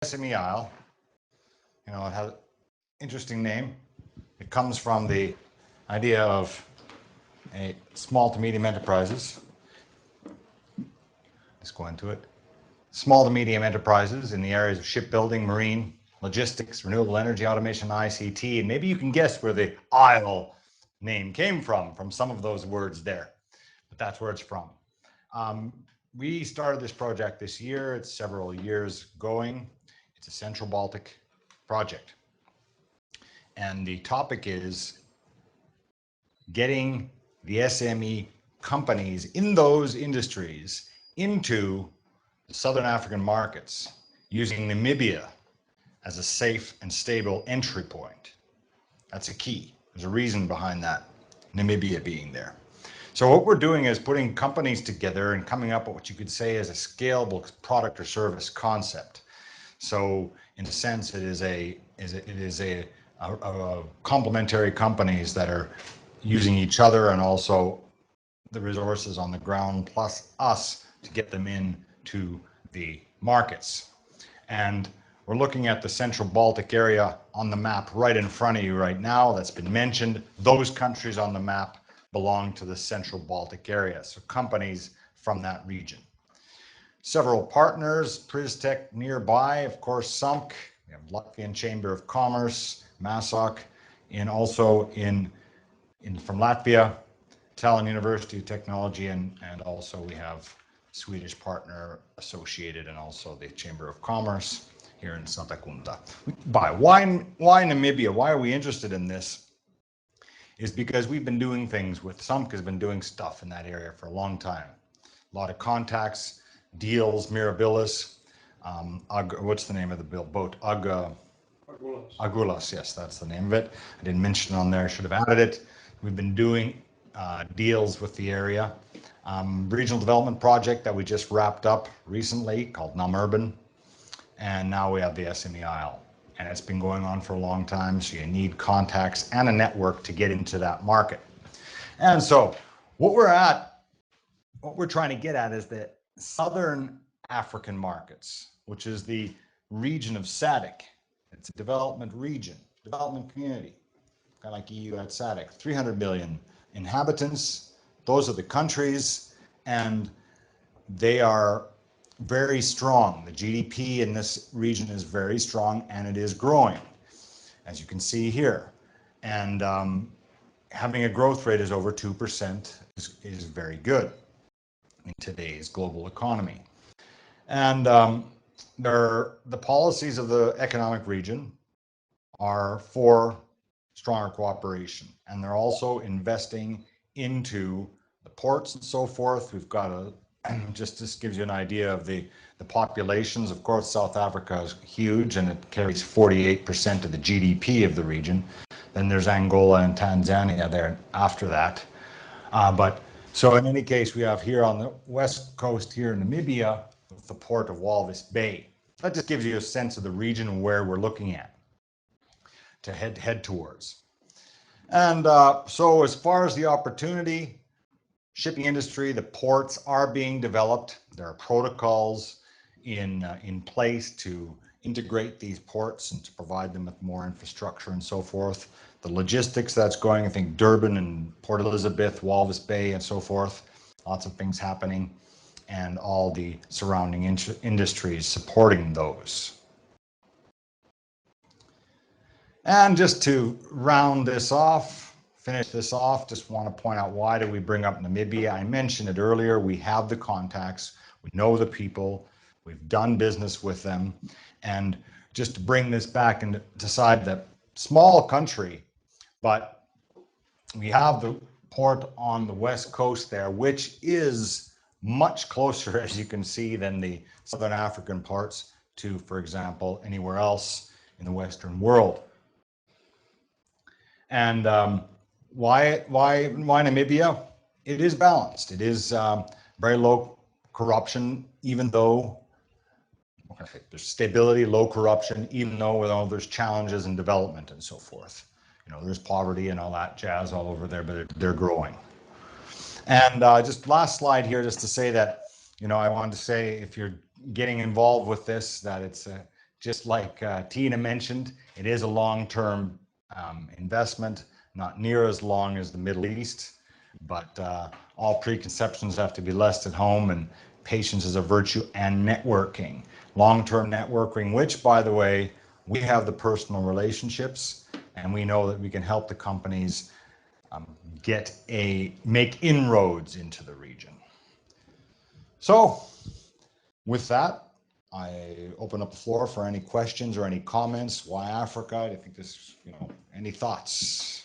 SME Aisle, it has an interesting name. It comes from the idea of a small to medium enterprises. Let's go into it. Small to medium enterprises in the areas of shipbuilding, marine, logistics, renewable energy, automation, ICT, and maybe you can guess where the Aisle name came from some of those words there, but that's where it's from. We started this project this year. It's several years going. It's a Central Baltic project. And the topic is getting the SME companies in those industries into the Southern African markets using Namibia as a safe and stable entry point. That's a key. There's a reason behind that, Namibia being there. So what we're doing is putting companies together and coming up with what you could say is a scalable product or service concept. So in a sense, it is a complementary companies that are using each other and also the resources on the ground plus us to get them into the markets. And we're looking at the Central Baltic area on the map right in front of you right now. That's been mentioned. Those countries on the map belong to the Central Baltic area, so companies from that region. Several partners, Pristec nearby, of course, SAMK, we have Latvian Chamber of Commerce, MASOC, and also from Latvia, Tallinn University of Technology, and also we have Swedish partner associated and also the Chamber of Commerce here in Satakunta. Why Namibia? Why are we interested in this? Is because we've been doing things with SAMK has been doing stuff in that area for a long time. A lot of contacts, deals, Mirabilis, what's the name of the boat? Agulas, yes, that's the name of it. I didn't mention it on there, I should have added it. We've been doing deals with the area. Regional development project that we just wrapped up recently called Urban, and now we have the SME Aisle. And it's been going on for a long time, so you need contacts and a network to get into that market. And so what we're trying to get at is the Southern African markets, which is the region of SADC. It's a development region, development community, kind of like EU at SADC, 300 million inhabitants. Those are the countries, and they are very strong. The GDP in this region is very strong, and it is growing, as you can see here. And having a growth rate is over 2% is very good in today's global economy. And the policies of the economic region are for stronger cooperation, and they're also investing into the ports and so forth. We've got just gives you an idea of the populations. Of course, South Africa is huge and it carries 48% of the GDP of the region. Then there's Angola and Tanzania there after that. So in any case, we have here on the west coast here in Namibia, with the port of Walvis Bay. That just gives you a sense of the region where we're looking at to head towards. And so as far as the opportunity, shipping industry, the ports are being developed. There are protocols in place to integrate these ports and to provide them with more infrastructure and so forth. The logistics that's going, I think Durban and Port Elizabeth, Walvis Bay and so forth, lots of things happening, and all the surrounding industries supporting those. And just to round this off, finish this off, just want to point out, why do we bring up Namibia? I mentioned it earlier. We have the contacts, we know the people, we've done business with them. And just to bring this back and decide that small country, but we have the port on the west coast there, which is much closer, as you can see, than the Southern African ports to, for example, anywhere else in the Western world. And why Namibia? It is balanced. It is very low corruption, even though there's stability, low corruption, even though there's challenges in development and so forth. There's poverty and all that jazz all over there, but they're growing. And just last slide here, just to say that, I wanted to say, if you're getting involved with this, that it's just like Tina mentioned, it is a long-term investment, not near as long as the Middle East, but all preconceptions have to be left at home, and patience is a virtue, and networking, long-term networking, which, by the way, we have the personal relationships, and we know that we can help the companies make inroads into the region. So with that, I open up the floor for any questions or any comments. Why Africa? I think this, any thoughts?